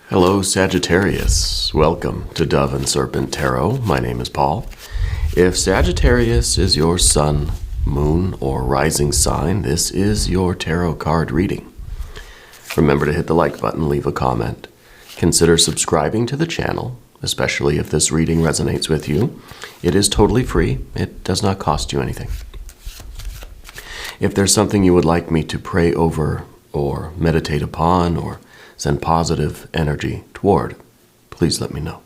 Hello, Sagittarius. Welcome to Dove and Serpent Tarot. My name is Paul. If Sagittarius is your sun, moon, or rising sign, this is your tarot card reading. Remember to hit the like button, leave a comment. Consider subscribing to the channel, especially if this reading resonates with you. It is totally free. It does not cost you anything. If there's something you would like me to pray over or meditate upon or send positive energy toward, please let me know.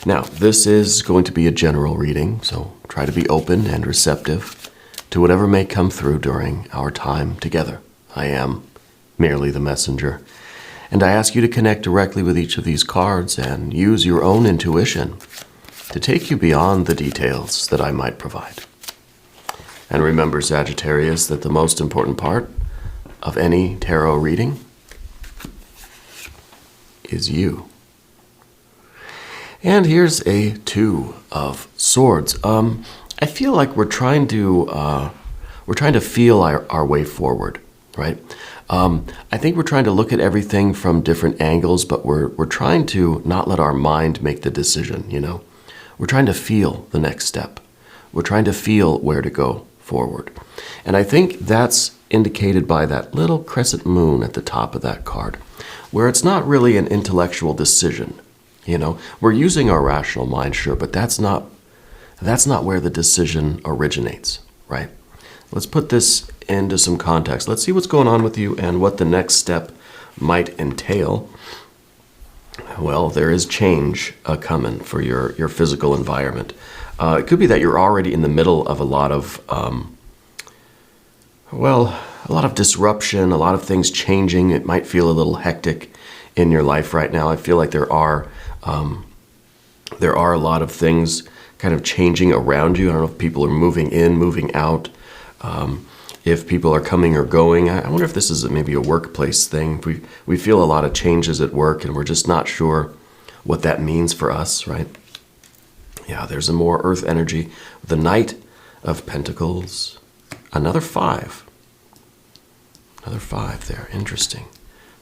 Now, this is going to be a general reading, so try to be open and receptive to whatever may come through during our time together. I am merely the messenger, and I ask you to connect directly with each of these cards and use your own intuition to take you beyond the details that I might provide. And remember, Sagittarius, that the most important part of any tarot reading is you. And here's a Two of Swords. I feel like we're trying to feel our way forward, right? I think we're trying to look at everything from different angles, but we're trying to not let our mind make the decision, you know? We're trying to feel the next step. We're trying to feel where to go forward. And I think that's indicated by that little crescent moon at the top of that card, where it's not really an intellectual decision. You know, we're using our rational mind, sure, but that's not where the decision originates, right? Let's put this into some context. Let's see what's going on with you and what the next step might entail. Well, there is change coming for your physical environment. It could be that you're already in the middle of a lot of disruption, a lot of things changing. It might feel a little hectic in your life right now. I feel like there are a lot of things kind of changing around you. I don't know if people are moving in, moving out, if people are coming or going. I wonder if this is maybe a workplace thing. We feel a lot of changes at work and we're just not sure what that means for us, right? Yeah, there's a more earth energy. The Knight of Pentacles, another 5. Another 5 there, interesting.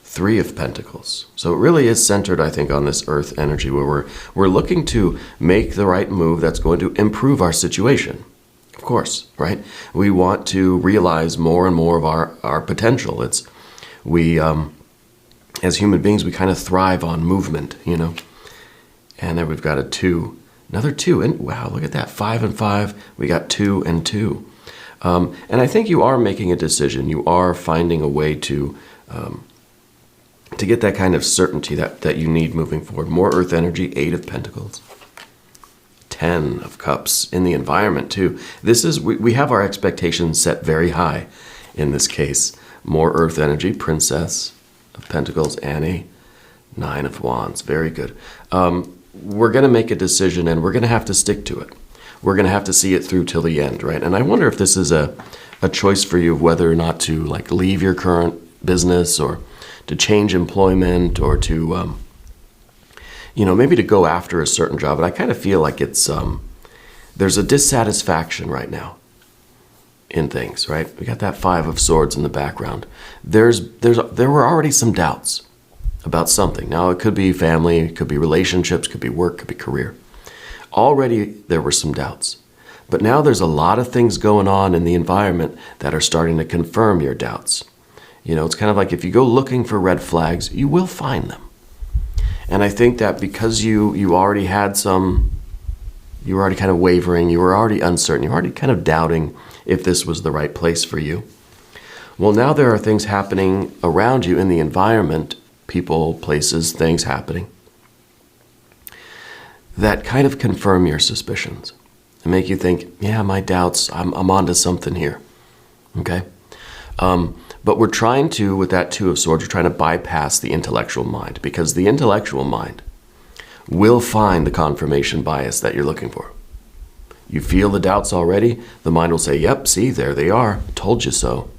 3 of Pentacles. So it really is centered, I think, on this earth energy where we're looking to make the right move that's going to improve our situation. Of course, right? We want to realize more and more of our potential. As human beings, we kind of thrive on movement, you know? And then we've got a 2. Another 2. And wow, look at that. 5 and 5. We got 2 and 2. And I think you are making a decision. You are finding a way to get that kind of certainty that you need moving forward. More earth energy, 8 of Pentacles. 10 of Cups in the environment too. We have our expectations set very high in this case. More earth energy, Princess of Pentacles, and a 9 of Wands. Very good. We're going to make a decision and we're going to have to stick to it. We're going to have to see it through till the end, right? And I wonder if this is a choice for you of whether or not to like leave your current business or to change employment or to, maybe to go after a certain job. But I kind of feel like it's, there's a dissatisfaction right now in things, right? We got that 5 of Swords in the background. There were already some doubts about something. Now it could be family, it could be relationships, could be work, could be career. Already there were some doubts, but now there's a lot of things going on in the environment that are starting to confirm your doubts. You know, it's kind of like if you go looking for red flags, you will find them. And I think that because you already had some, you were already kind of wavering, you were already uncertain, you were already kind of doubting if this was the right place for you. Well, now there are things happening around you in the environment, people, places, things happening, that kind of confirm your suspicions and make you think, yeah, my doubts, I'm onto something here, okay? But we're trying to, with that 2 of Swords, we're trying to bypass the intellectual mind because the intellectual mind will find the confirmation bias that you're looking for. You feel the doubts already, the mind will say, yep, see, there they are, told you so.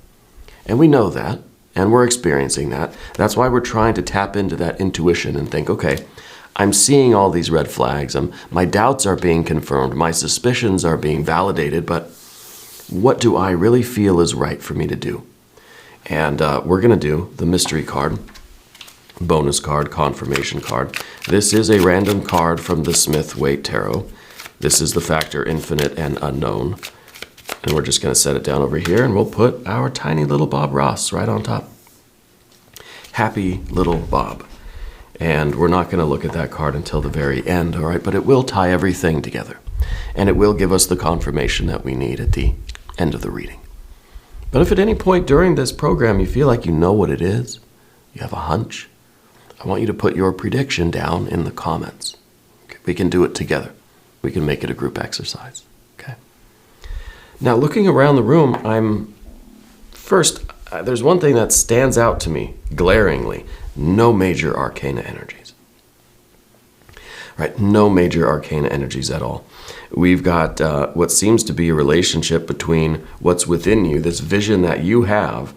And we know that, and we're experiencing that. That's why we're trying to tap into that intuition and think, okay, I'm seeing all these red flags. My doubts are being confirmed. My suspicions are being validated. But what do I really feel is right for me to do? And we're going to do the mystery card. bonus card, confirmation card. This is a random card from the Smith-Waite Tarot. This is the factor infinite and unknown. And we're just going to set it down over here, and we'll put our tiny little Bob Ross right on top. Happy little Bob. And we're not going to look at that card until the very end, all right? But it will tie everything together. And it will give us the confirmation that we need at the end of the reading. But if at any point during this program you feel like you know what it is, you have a hunch, I want you to put your prediction down in the comments. Okay? We can do it together. We can make it a group exercise. Okay. Now, looking around the room, there's one thing that stands out to me glaringly. No major arcana energies. Right? No major arcana energies at all. We've got what seems to be a relationship between what's within you, this vision that you have,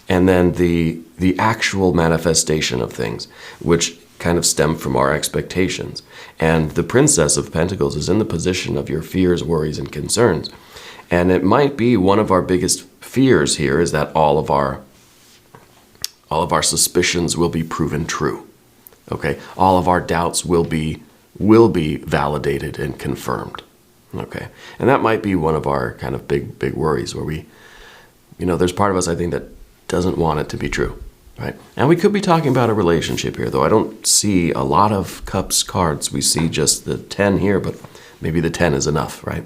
and then the actual manifestation of things, which kind of stem from our expectations. And the Princess of Pentacles is in the position of your fears, worries, and concerns. And it might be one of our biggest fears here is that all of our suspicions will be proven true. Okay? All of our doubts will be validated and confirmed. Okay? And that might be one of our kind of big worries where there's part of us, I think, that doesn't want it to be true. Right? And we could be talking about a relationship here, though I don't see a lot of Cups cards. We see just the 10 here, but maybe the 10 is enough, right?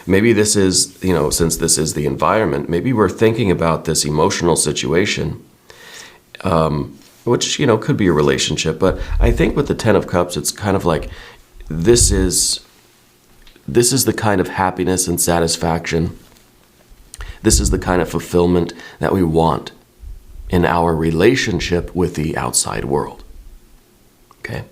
Maybe this is, since this is the environment, maybe we're thinking about this emotional situation, which, could be a relationship. But I think with the 10 of Cups, it's kind of like this is the kind of happiness and satisfaction. This is the kind of fulfillment that we want in our relationship with the outside world. Okay?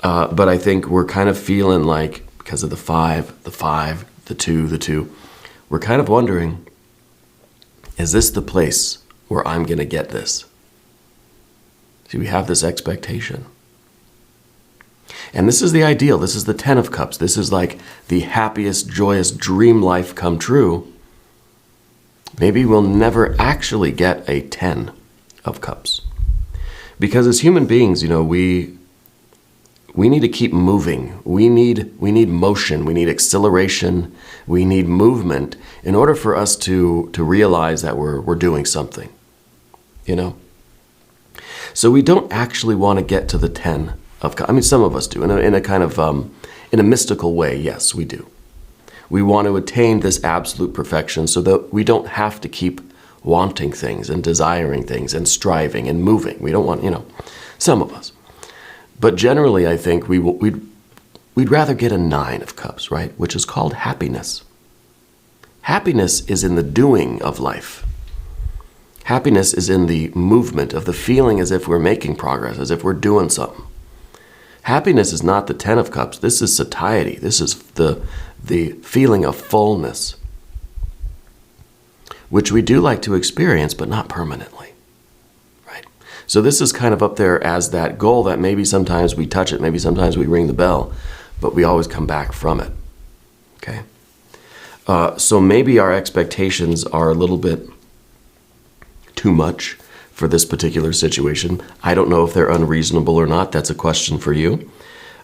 But I think we're kind of feeling like, because of the 5, the 2, we're kind of wondering, is this the place where I'm going to get this? See, we have this expectation. And this is the ideal. This is the 10 of Cups. This is like the happiest, joyous dream life come true. Maybe we'll never actually get a 10 of Cups. Because as human beings, we need to keep moving. We need motion. We need acceleration. We need movement in order for us to realize that we're doing something. So we don't actually want to get to the 10 of Cups. I mean, some of us do. In a kind of in a mystical way, yes, we do. We want to attain this absolute perfection so that we don't have to keep wanting things and desiring things and striving and moving. We don't want, some of us. But generally, I think we'd rather get a 9 of Cups, right? Which is called happiness. Happiness is in the doing of life. Happiness is in the movement of the feeling as if we're making progress, as if we're doing something. Happiness is not the 10 of Cups. This is satiety. This is the feeling of fullness, which we do like to experience, but not permanently. So this is kind of up there as that goal that maybe sometimes we touch it, maybe sometimes we ring the bell, but we always come back from it. Okay? So maybe our expectations are a little bit too much for this particular situation. I don't know if they're unreasonable or not. That's a question for you.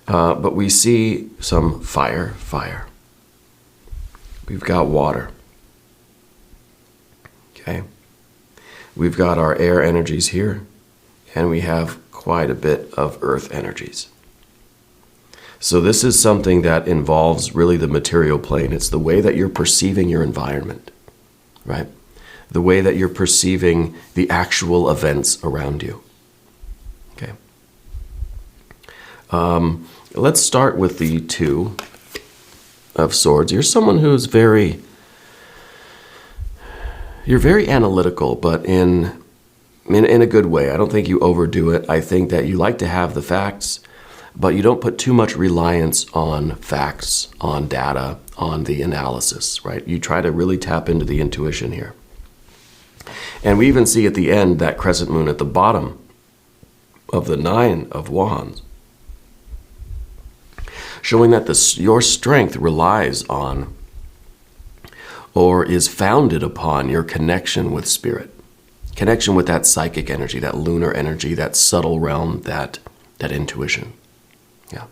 But we see some fire. We've got water. Okay? We've got our air energies here. And we have quite a bit of earth energies. So this is something that involves really the material plane. It's the way that you're perceiving your environment, right? The way that you're perceiving the actual events around you. Okay. Let's start with the 2 of Swords. You're someone who's very analytical, but in a good way. I don't think you overdo it. I think that you like to have the facts, but you don't put too much reliance on facts, on data, on the analysis, right? You try to really tap into the intuition here. And we even see at the end that crescent moon at the bottom of the 9 of Wands, showing that your strength relies on or is founded upon your connection with spirit. connection with that psychic energy, that lunar energy, that subtle realm, that intuition. Yeah.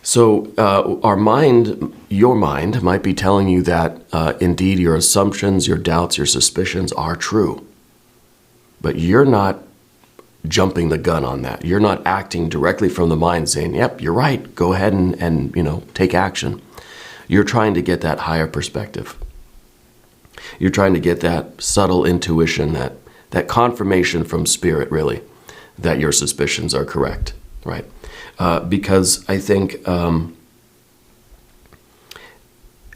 So our mind, your mind, might be telling you that indeed your assumptions, your doubts, your suspicions are true. But you're not jumping the gun on that. You're not acting directly from the mind saying, yep, you're right, go ahead and take action. You're trying to get that higher perspective. You're trying to get that subtle intuition, that confirmation from spirit, really, that your suspicions are correct, right? Because I think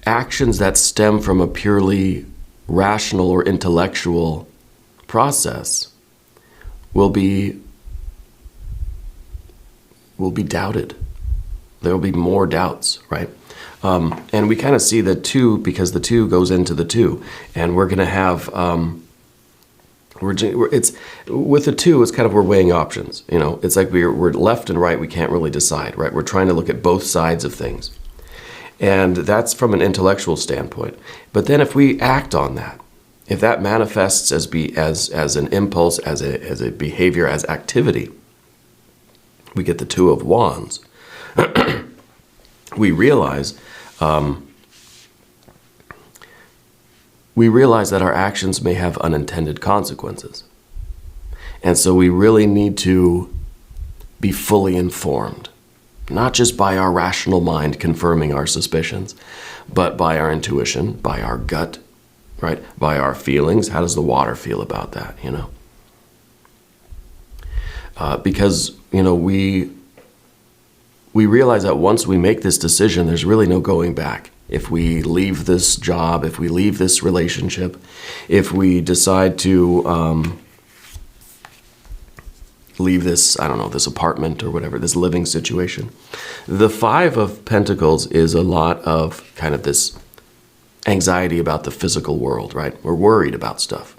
actions that stem from a purely rational or intellectual process will be doubted. There will be more doubts, right? And we kind of see the two, because the two goes into the two, and we're going to have it's with the two. It's kind of, we're weighing options. It's like we're left and right. We can't really decide, right? We're trying to look at both sides of things, and that's from an intellectual standpoint. But then if we act on that, if that manifests as an impulse, as a behavior, as activity, we get the Two of Wands. We realize that our actions may have unintended consequences. And so we really need to be fully informed, not just by our rational mind confirming our suspicions, but by our intuition, by our gut, right? By our feelings. How does the water feel about that, Because, we realize that once we make this decision, there's really no going back. If we leave this job, if we leave this relationship, if we decide to leave this, this apartment or whatever, this living situation. The Five of Pentacles is a lot of kind of this anxiety about the physical world, right? We're worried about stuff.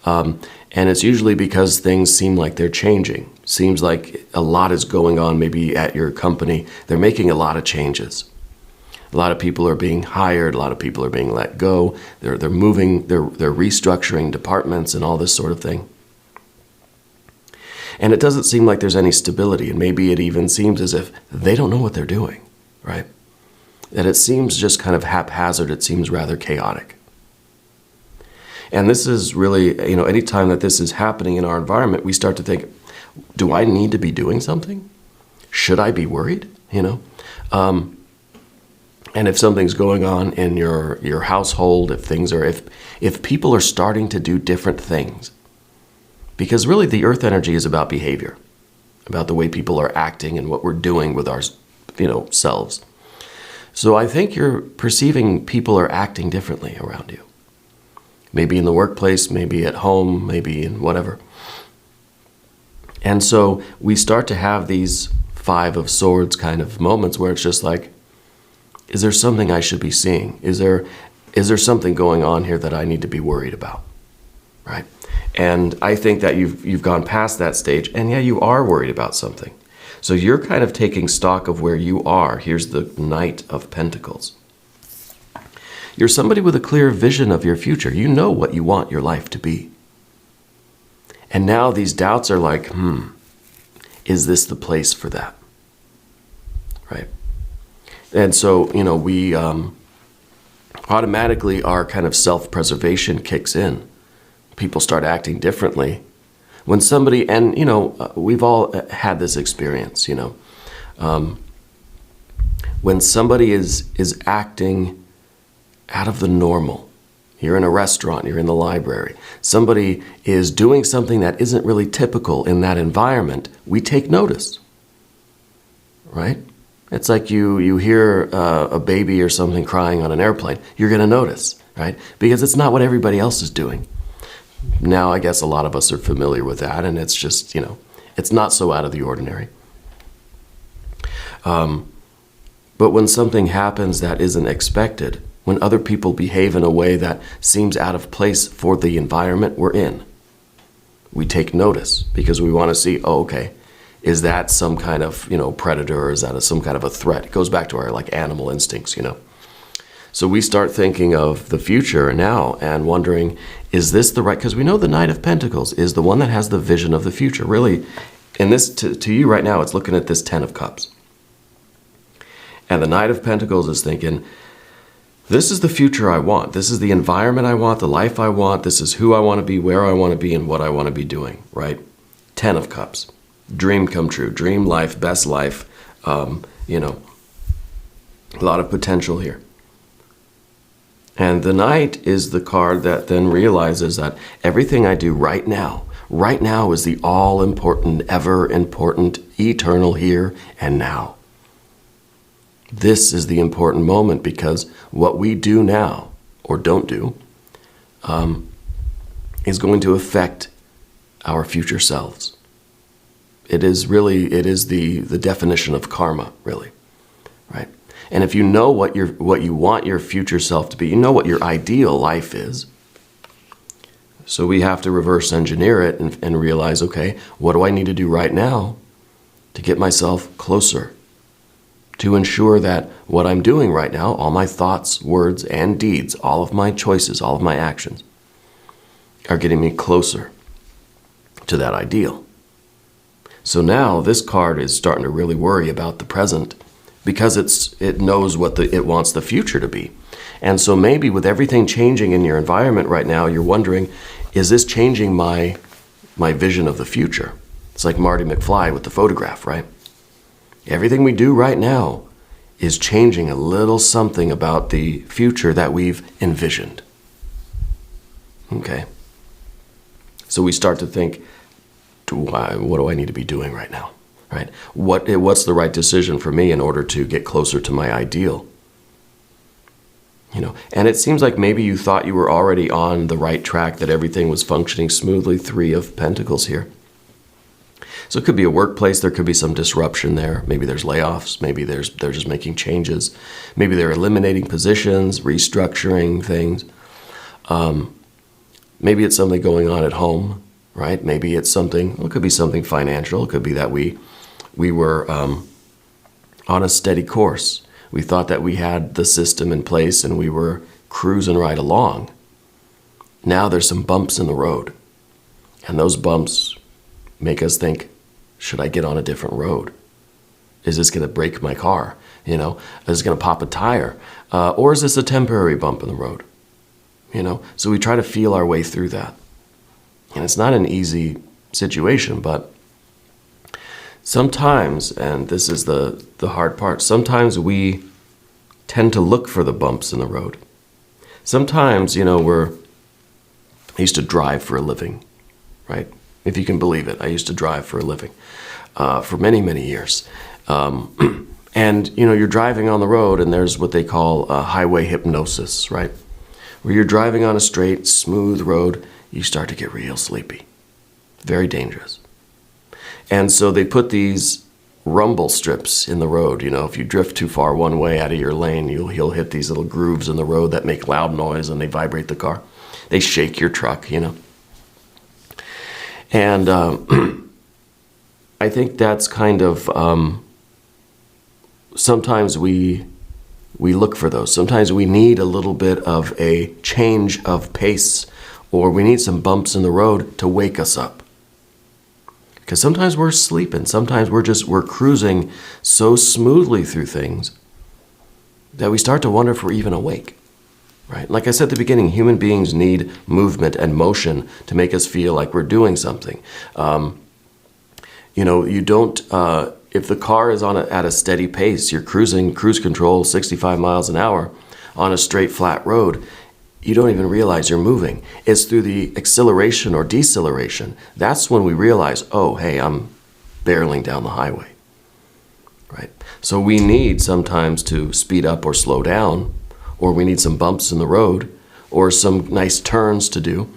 And it's usually because things seem like they're changing. Seems like a lot is going on maybe at your company. They're making a lot of changes. A lot of people are being hired. A lot of people are being let go. They're moving, they're restructuring departments and all this sort of thing. And it doesn't seem like there's any stability. And maybe it even seems as if they don't know what they're doing, right? That it seems just kind of haphazard. It seems rather chaotic. And this is really, anytime that this is happening in our environment, we start to think, do I need to be doing something? Should I be worried? And if something's going on in your household, if people are starting to do different things, because really the earth energy is about behavior, about the way people are acting and what we're doing with our, selves. So I think you're perceiving people are acting differently around you. Maybe in the workplace, maybe at home, maybe in whatever. And so we start to have these Five of Swords kind of moments where it's just like, is there something I should be seeing? Is there something going on here that I need to be worried about? Right? And I think that you've gone past that stage, and yeah, you are worried about something. So you're kind of taking stock of where you are. Here's the Knight of Pentacles. You're somebody with a clear vision of your future. You know what you want your life to be. And now these doubts are like, is this the place for that? Right? And so, we automatically, our kind of self-preservation kicks in. People start acting differently. When somebody, and, we've all had this experience, when somebody is acting out of the normal. You're in a restaurant, you're in the library. Somebody is doing something that isn't really typical in that environment. We take notice, right? It's like you hear a baby or something crying on an airplane. You're going to notice, right? Because it's not what everybody else is doing. Now, I guess a lot of us are familiar with that, and it's just, it's not so out of the ordinary. But when something happens that isn't expected, when other people behave in a way that seems out of place for the environment we're in, we take notice because we want to see, okay, is that some kind of, predator, or is that some kind of a threat? It goes back to our animal instincts, So we start thinking of the future now and wondering, is this the right, because we know the Knight of Pentacles is the one that has the vision of the future. Really, in this, to you right now, it's looking at this Ten of Cups. And the Knight of Pentacles is thinking, this is the future I want. This is the environment I want, the life I want. This is who I want to be, where I want to be, and what I want to be doing, right? Ten of Cups. Dream come true. Dream life, best life. You know, a lot of potential here. And the Knight is the card that then realizes that everything I do right now is the all-important, ever-important, eternal here and now. This is the important moment because what we do now, or don't do, is going to affect our future selves. It is the definition of karma, really, right? And if you know what you want your future self to be, you know what your ideal life is. So we have to reverse engineer it and realize, okay, what do I need to do right now to get myself closer? To ensure that what I'm doing right now, all my thoughts, words, and deeds, all of my choices, all of my actions, are getting me closer to that ideal. So now this card is starting to really worry about the present because it knows what it wants the future to be. And so maybe with everything changing in your environment right now, you're wondering, is this changing my vision of the future? It's like Marty McFly with the photograph, right? Everything we do right now is changing a little something about the future that we've envisioned. Okay? So we start to think, what do I need to be doing right now? Right? What's the right decision for me in order to get closer to my ideal? You know, and it seems like maybe you thought you were already on the right track, that everything was functioning smoothly. Three of Pentacles here. So it could be a workplace, there could be some disruption there. Maybe there's layoffs, maybe they're just making changes. Maybe they're eliminating positions, restructuring things. Maybe it's something going on at home, right? Maybe it's something, it could be something financial. It could be that we were on a steady course. We thought that we had the system in place and we were cruising right along. Now there's some bumps in the road. And those bumps make us think, should I get on a different road? Is this going to break my car? You know, is it going to pop a tire? Or is this a temporary bump in the road? You know, so we try to feel our way through that. And it's not an easy situation, but sometimes, and this is the hard part, sometimes we tend to look for the bumps in the road. Sometimes, you know, I used to drive for a living, right? If you can believe it, I used to drive for a living for many, many years. And, you know, you're driving on the road and there's what they call highway hypnosis, right? Where you're driving on a straight, smooth road, you start to get real sleepy. Very dangerous. And so they put these rumble strips in the road. You know, if you drift too far one way out of your lane, you'll hit these little grooves in the road that make loud noise and they vibrate the car. They shake your truck, you know. And I think that's kind of, sometimes we look for those. Sometimes we need a little bit of a change of pace, or we need some bumps in the road to wake us up. Because sometimes we're sleeping. Sometimes we're cruising so smoothly through things that we start to wonder if we're even awake. Right? Like I said at the beginning, human beings need movement and motion to make us feel like we're doing something. You know, you don't, if the car is at a steady pace, you're cruising, cruise control, 65 miles an hour on a straight, flat road, you don't even realize you're moving. It's through the acceleration or deceleration. That's when we realize, oh, hey, I'm barreling down the highway. Right? So we need sometimes to speed up or slow down, or we need some bumps in the road, or some nice turns to do,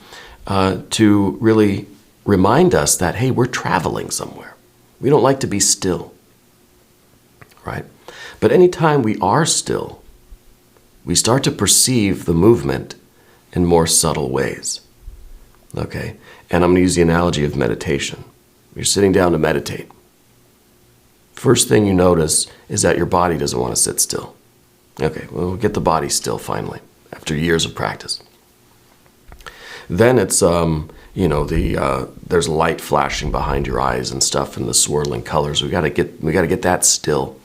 to really remind us that, hey, we're traveling somewhere. We don't like to be still, right? But anytime we are still, we start to perceive the movement in more subtle ways, okay? And I'm going to use the analogy of meditation. You're sitting down to meditate. First thing you notice is that your body doesn't want to sit still. Okay, well, we'll get the body still finally, after years of practice. Then it's, there's light flashing behind your eyes and stuff, and the swirling colors. We gotta get that still,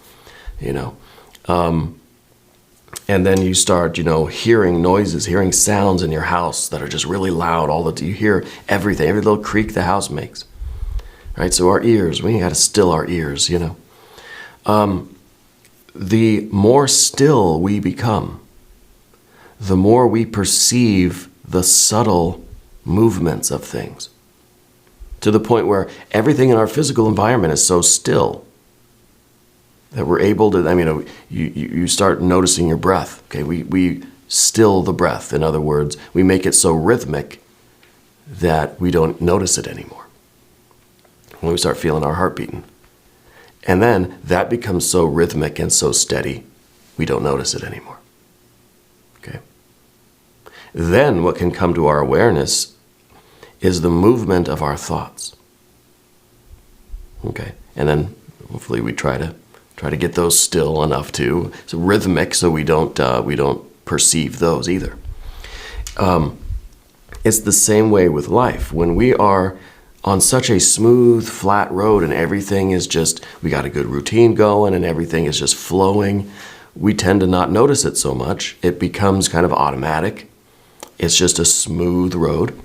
And then you start, hearing noises, hearing sounds in your house that are just really loud. You hear everything, every little creak the house makes, right? So our ears, we got to still our ears, The more still we become, the more we perceive the subtle movements of things, to the point where everything in our physical environment is so still that we're able to, you start noticing your breath. Okay, we still the breath. In other words, we make it so rhythmic that we don't notice it anymore. When we start feeling our heart beating. And then that becomes so rhythmic and so steady, we don't notice it anymore. Okay. Then what can come to our awareness is the movement of our thoughts. Okay. And then hopefully we try to get those still enough to, so rhythmic, so we don't perceive those either. It's the same way with life. When we are on such a smooth, flat road and everything is just, we got a good routine going and everything is just flowing, we tend to not notice it so much. It becomes kind of automatic. It's just a smooth road.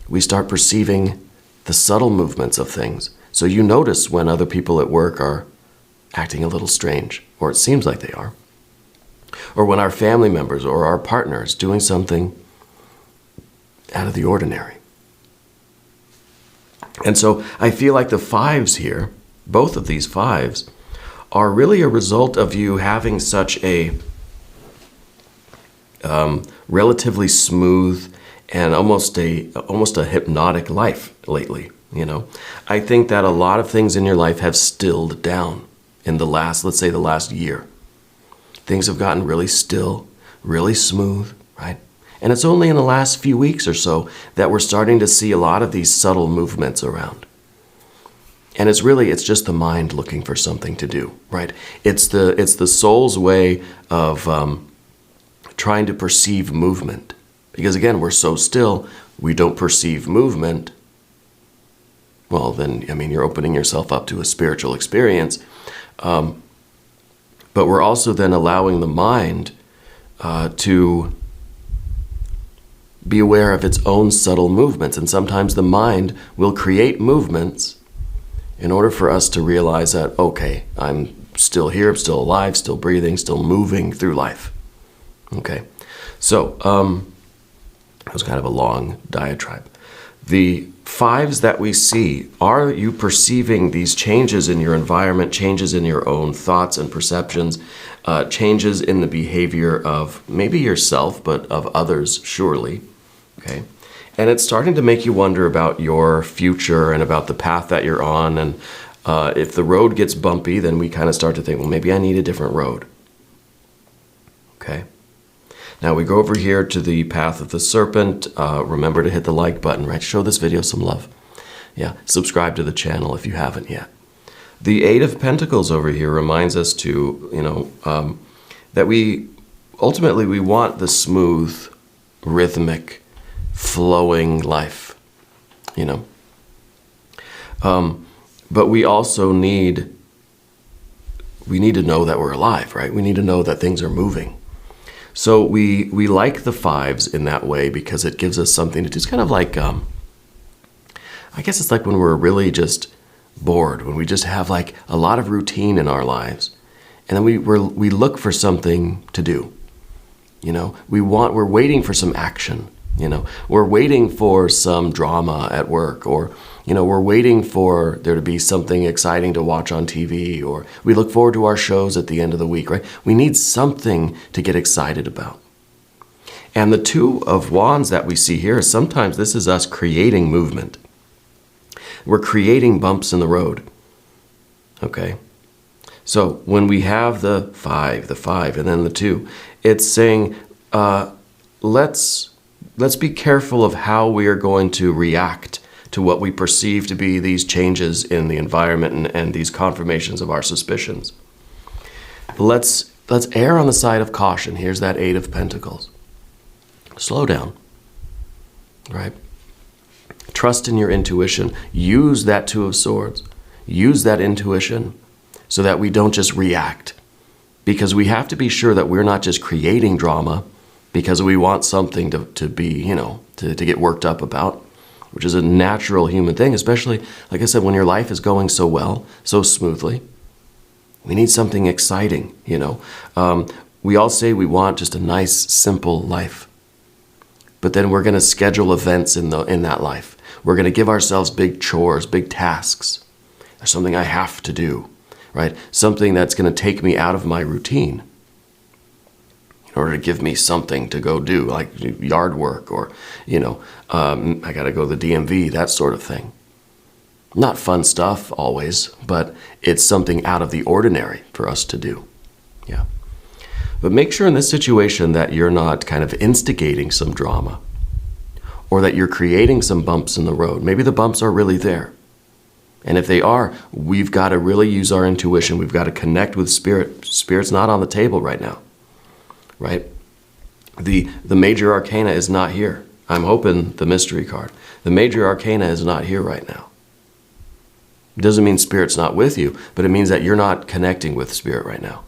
We start perceiving the subtle movements of things. So you notice when other people at work are acting a little strange, or it seems like they are. Or when our family members or our partners doing something out of the ordinary. And so I feel like the fives here, both of these fives, are really a result of you having such a relatively smooth and almost a hypnotic life lately. I think that a lot of things in your life have stilled down in the last year. Things have gotten really still, really smooth, right? And it's only in the last few weeks or so that we're starting to see a lot of these subtle movements around. And it's just the mind looking for something to do, right? It's the soul's way of trying to perceive movement. Because again, we're so still, we don't perceive movement. Well, then, you're opening yourself up to a spiritual experience. But we're also then allowing the mind to be aware of its own subtle movements. And sometimes the mind will create movements in order for us to realize that, okay, I'm still here, I'm still alive, still breathing, still moving through life. Okay, so that was kind of a long diatribe. The fives that we see, are you perceiving these changes in your environment, changes in your own thoughts and perceptions, changes in the behavior of maybe yourself, but of others, surely, okay? And it's starting to make you wonder about your future and about the path that you're on. And if the road gets bumpy, then we kind of start to think, well, maybe I need a different road, okay? Now we go over here to the path of the serpent. Remember to hit the like button, right? Show this video some love. Yeah, subscribe to the channel if you haven't yet. The Eight of Pentacles over here reminds us to, that we want the smooth, rhythmic, flowing life, But we also need to know that we're alive, right? We need to know that things are moving. So we like the fives in that way because it gives us something to do. It's kind of like, I guess it's like when we're really just bored, when we just have like a lot of routine in our lives. And then we look for something to do. We're waiting for some action. We're waiting for some drama at work, or we're waiting for there to be something exciting to watch on TV, or we look forward to our shows at the end of the week, right? We need something to get excited about. And the Two of Wands that we see here, sometimes this is us creating movement. We're creating bumps in the road, okay? So when we have the five, and then the two, it's saying, let's be careful of how we are going to react to what we perceive to be these changes in the environment and these confirmations of our suspicions. Let's let's err on the side of caution. Here's that Eight of Pentacles. Slow down, right? Trust in your intuition. Use that Two of Swords. Use that intuition so that we don't just react. Because we have to be sure that we're not just creating drama because we want something to be, to get worked up about, which is a natural human thing, especially, like I said, when your life is going so well, so smoothly. We need something exciting, We all say we want just a nice, simple life. But then we're going to schedule events in that life. We're going to give ourselves big chores, big tasks. There's something I have to do, right? Something that's going to take me out of my routine in order to give me something to go do, like yard work or, I got to go to the DMV, that sort of thing. Not fun stuff always, but it's something out of the ordinary for us to do. Yeah. But make sure in this situation that you're not kind of instigating some drama or that you're creating some bumps in the road. Maybe the bumps are really there. And if they are, we've got to really use our intuition. We've got to connect with Spirit. Spirit's not on the table right now, right? The major arcana is not here. I'm hoping the mystery card. The major arcana is not here right now. It doesn't mean Spirit's not with you, but it means that you're not connecting with Spirit right now.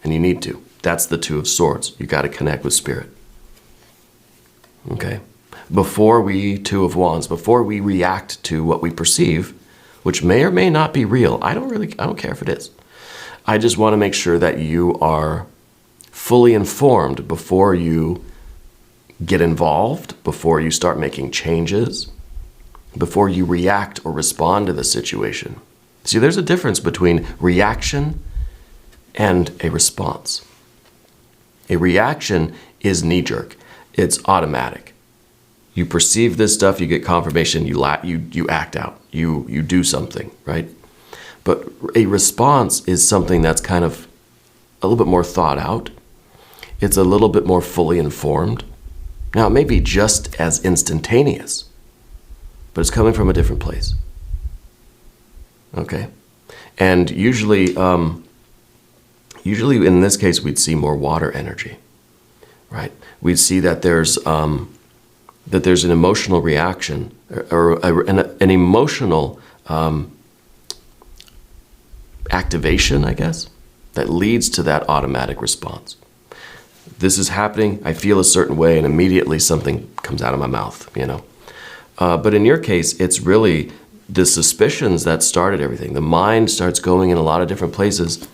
And you need to. That's the Two of Swords. You got to connect with Spirit. Okay? Two of Wands, before we react to what we perceive, which may or may not be real. I don't care if it is. I just want to make sure that you are fully informed before you get involved, before you start making changes, before you react or respond to the situation. See, there's a difference between reaction and a response. A reaction is knee-jerk. It's automatic. You perceive this stuff, you get confirmation, you act out, you do something, right? But a response is something that's kind of a little bit more thought out. It's a little bit more fully informed. Now, it may be just as instantaneous, but it's coming from a different place. Okay? And usually in this case, we'd see more water energy, right? We'd see that there's an emotional reaction or an emotional activation, I guess, that leads to that automatic response. This is happening, I feel a certain way, and immediately something comes out of my mouth, But in your case, it's really the suspicions that started everything. The mind starts going in a lot of different places,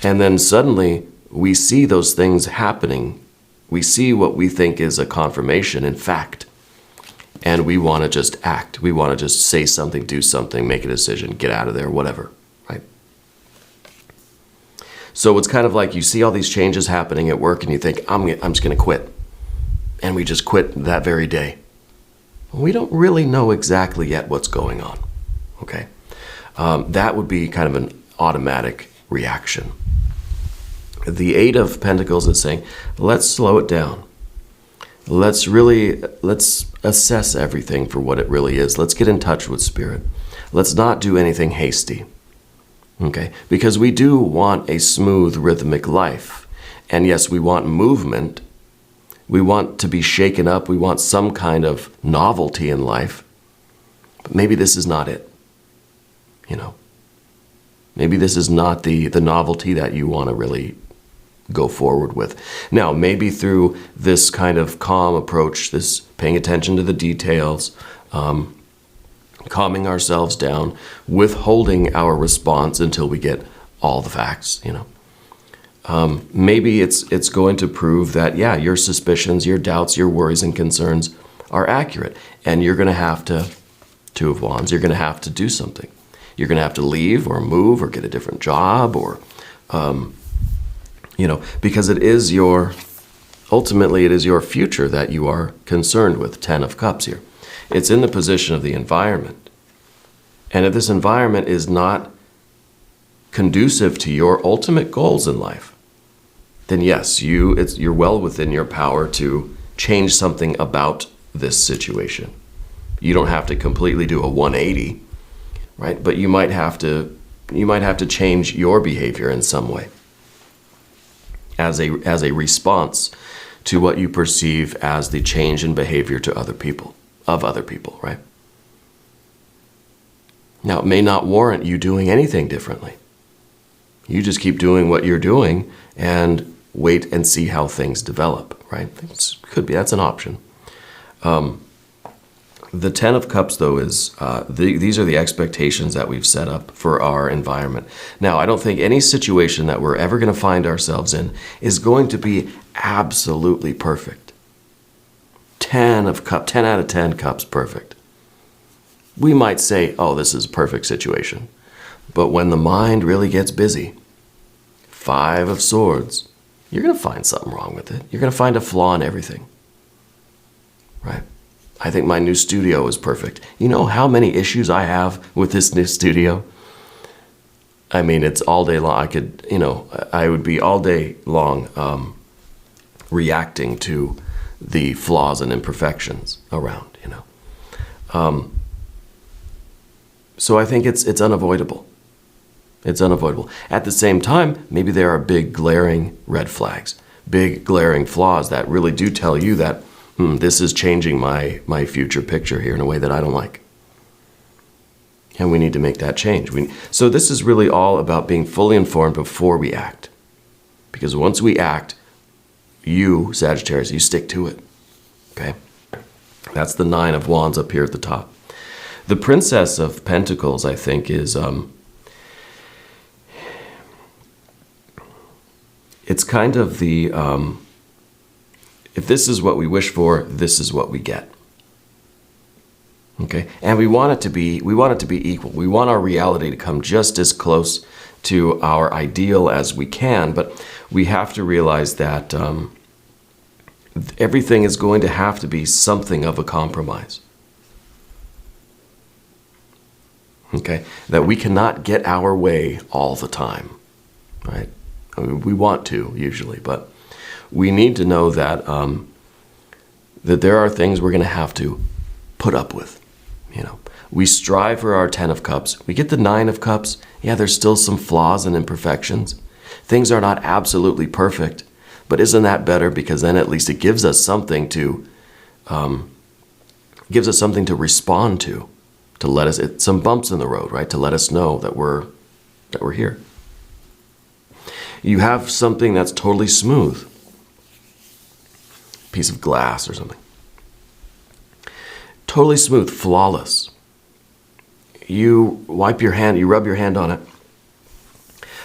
and then suddenly we see those things happening. We see what we think is a confirmation, in fact, and we want to just act. We want to just say something, do something, make a decision, get out of there, whatever, right? So it's kind of like you see all these changes happening at work and you think, I'm just going to quit. And we just quit that very day. We don't really know exactly yet what's going on, okay? That would be kind of an automatic reaction. The Eight of Pentacles is saying, let's slow it down. Let's assess everything for what it really is. Let's get in touch with Spirit. Let's not do anything hasty, okay? Because we do want a smooth, rhythmic life. And yes, we want movement. We want to be shaken up. We want some kind of novelty in life. But maybe this is not it, Maybe this is not the novelty that you want to really go forward with. Now, maybe through this kind of calm approach, this paying attention to the details, calming ourselves down, withholding our response until we get all the facts, maybe it's going to prove that, yeah, your suspicions, your doubts, your worries and concerns are accurate. And you're going to have to, Two of Wands, you're going to have to do something. You're going to have to leave or move or get a different job or, because ultimately it is your future that you are concerned with. 10 of Cups here. It's in the position of the environment. And if this environment is not conducive to your ultimate goals in life, then yes, you're well within your power to change something about this situation. You don't have to completely do a 180, right? But you might have to change your behavior in some way. as a response to what you perceive as the change in behavior to other people, right? Now, it may not warrant you doing anything differently. You just keep doing what you're doing and wait and see how things develop, right? That's an option. The Ten of Cups, though, is these are the expectations that we've set up for our environment. Now, I don't think any situation that we're ever going to find ourselves in is going to be absolutely perfect. 10 out of 10 cups, perfect. We might say, oh, this is a perfect situation. But when the mind really gets busy, 5 of Swords, you're going to find something wrong with it. You're going to find a flaw in everything, right? I think my new studio is perfect. You know how many issues I have with this new studio? I mean, it's all day long. I would be all day long reacting to the flaws and imperfections around, So I think it's unavoidable. It's unavoidable. At the same time, maybe there are big glaring red flags, big glaring flaws that really do tell you that this is changing my future picture here in a way that I don't like. And we need to make that change. So this is really all about being fully informed before we act. Because once we act, you, Sagittarius, you stick to it. Okay? That's the 9 of Wands up here at the top. The Princess of Pentacles, I think, is... it's kind of the... if this is what we wish for, this is what we get. Okay? And we want it to be equal. We want our reality to come just as close to our ideal as we can, but we have to realize that everything is going to have to be something of a compromise. Okay? That we cannot get our way all the time, right? I mean, we want to, usually, but we need to know that that there are things we're going to have to put up with. We strive for our 10 of Cups. We get the 9 of Cups. Yeah, there's still some flaws and imperfections. Things are not absolutely perfect, but isn't that better? Because then at least it gives us something to respond to let us some bumps in the road, right? To let us know that we're here. You have something that's totally smooth. Piece of glass or something. Totally smooth, flawless. You wipe your hand, you rub your hand on it.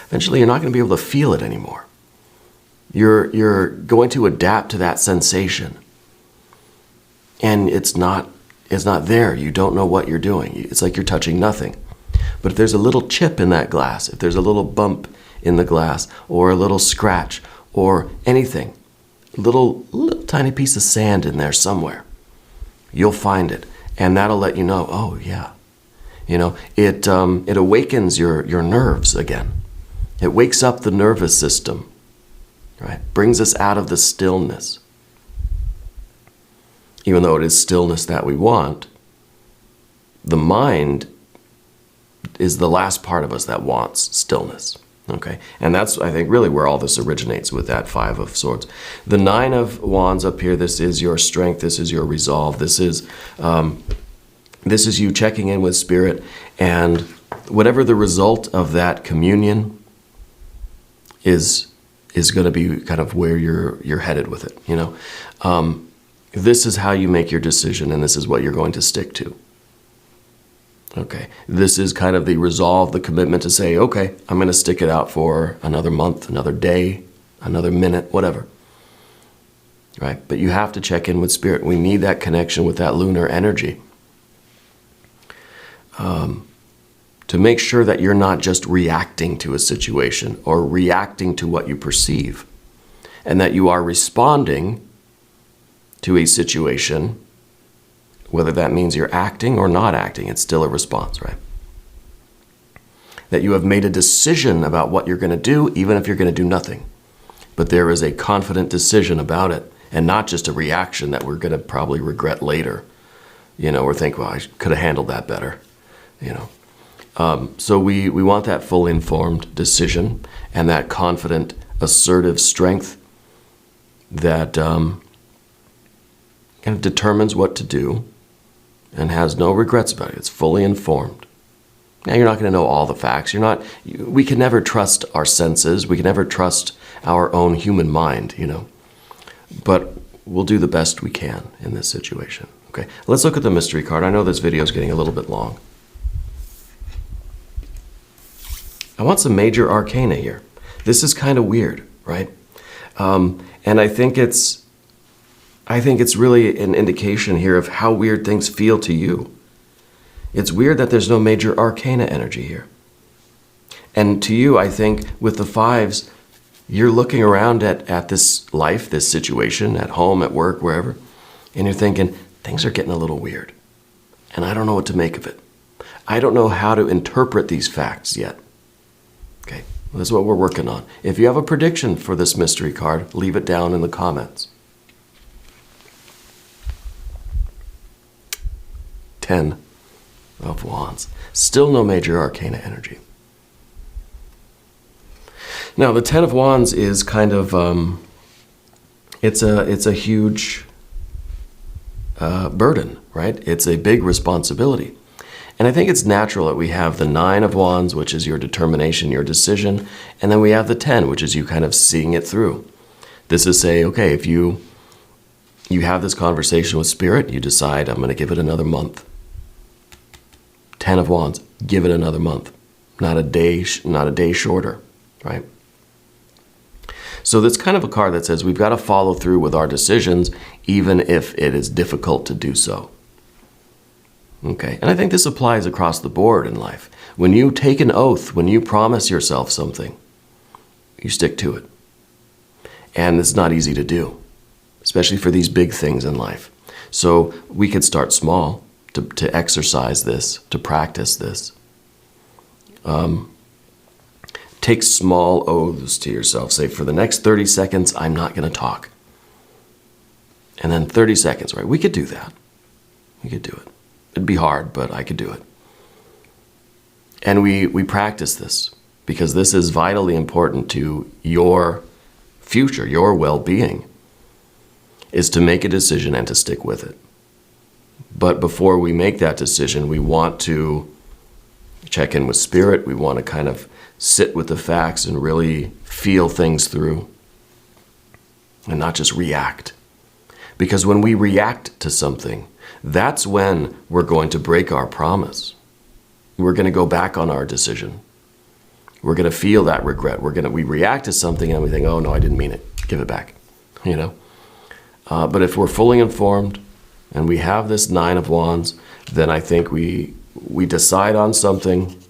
Eventually you're not going to be able to feel it anymore. You're going to adapt to that sensation. And it's not there. You don't know what you're doing. It's like you're touching nothing. But if there's a little chip in that glass, if there's a little bump in the glass, or a little scratch, or anything, little tiny piece of sand in there somewhere, you'll find it, and that'll let you know, oh yeah, it awakens your nerves again. It wakes up the nervous system, right? Brings us out of the stillness. Even though it is stillness that we want, the mind is the last part of us that wants stillness. Okay, and that's, I think, really where all this originates, with that 5 of Swords. The 9 of Wands up here, this is your strength, this is your resolve, this is you checking in with Spirit, and whatever the result of that communion is going to be kind of where you're headed with it, This is how you make your decision, and this is what you're going to stick to. Okay, this is kind of the resolve, the commitment to say, okay, I'm going to stick it out for another month, another day, another minute, whatever. Right? But you have to check in with Spirit. We need that connection with that lunar energy to make sure that you're not just reacting to a situation or reacting to what you perceive, and that you are responding to a situation. Whether that means you're acting or not acting, it's still a response, right? That you have made a decision about what you're going to do, even if you're going to do nothing. But there is a confident decision about it, and not just a reaction that we're going to probably regret later. Or think, well, I could have handled that better. So we want that full informed decision and that confident assertive strength that kind of determines what to do and has no regrets about it. It's fully informed. Now, you're not going to know all the facts. We can never trust our senses. We can never trust our own human mind, But we'll do the best we can in this situation. Okay, let's look at the mystery card. I know this video is getting a little bit long. I want some major arcana here. This is kind of weird, right? And I think it's really an indication here of how weird things feel to you. It's weird that there's no major arcana energy here. And to you, I think, with the fives, you're looking around at this life, this situation, at home, at work, wherever, and you're thinking, things are getting a little weird. And I don't know what to make of it. I don't know how to interpret these facts yet. Okay, well, this is what we're working on. If you have a prediction for this mystery card, leave it down in the comments. 10 of Wands. Still no major arcana energy. Now, the 10 of Wands is kind of, it's a huge burden, right? It's a big responsibility. And I think it's natural that we have the 9 of Wands, which is your determination, your decision, and then we have the 10, which is you kind of seeing it through. This is say, okay, if you have this conversation with Spirit, you decide, I'm going to give it another month. 10 of Wands, give it another month. Not a day shorter, right? So that's kind of a card that says we've got to follow through with our decisions, even if it is difficult to do so. Okay, and I think this applies across the board in life. When you take an oath, when you promise yourself something, you stick to it. And it's not easy to do, especially for these big things in life. So we could start small to exercise this, to practice this. Take small oaths to yourself. Say, for the next 30 seconds, I'm not going to talk. And then 30 seconds, right? We could do that. We could do it. It'd be hard, but I could do it. And we practice this because this is vitally important to your future, your well-being, is to make a decision and to stick with it. But before we make that decision, we want to check in with Spirit. We want to kind of sit with the facts and really feel things through and not just react. Because when we react to something, that's when we're going to break our promise. We're going to go back on our decision. We're going to feel that regret. We react to something and we think, oh no, I didn't mean it. Give it back, But if we're fully informed and we have this 9 of Wands, then I think we decide on something.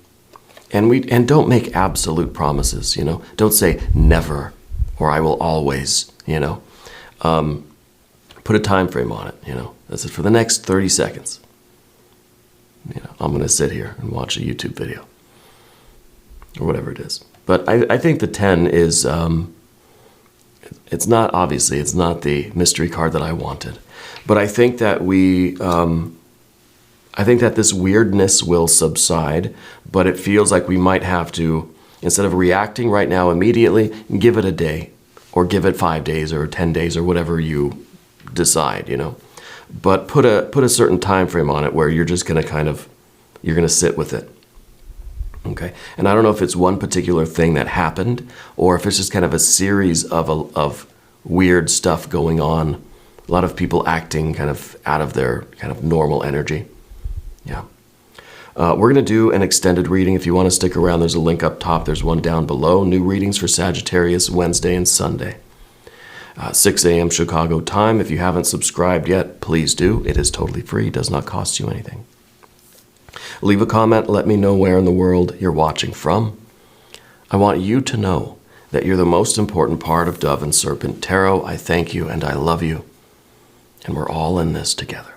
And don't make absolute promises, Don't say never or I will always, Put a time frame on it, This is for the next 30 seconds. I'm going to sit here and watch a YouTube video or whatever it is. But I think the 10 is, it's not the mystery card that I wanted. But I think that I think that this weirdness will subside, but it feels like we might have to, instead of reacting right now immediately, give it a day, or give it 5 days or 10 days or whatever you decide, But put a certain time frame on it where you're just going to you're going to sit with it. Okay? And I don't know if it's one particular thing that happened or if it's just kind of a series of weird stuff going on. A lot of people acting kind of out of their kind of normal energy. Yeah. We're going to do an extended reading. If you want to stick around, there's a link up top. There's one down below. New readings for Sagittarius Wednesday and Sunday. 6 a.m. Chicago time. If you haven't subscribed yet, please do. It is totally free. It does not cost you anything. Leave a comment. Let me know where in the world you're watching from. I want you to know that you're the most important part of Dove and Serpent Tarot. I thank you and I love you. And we're all in this together.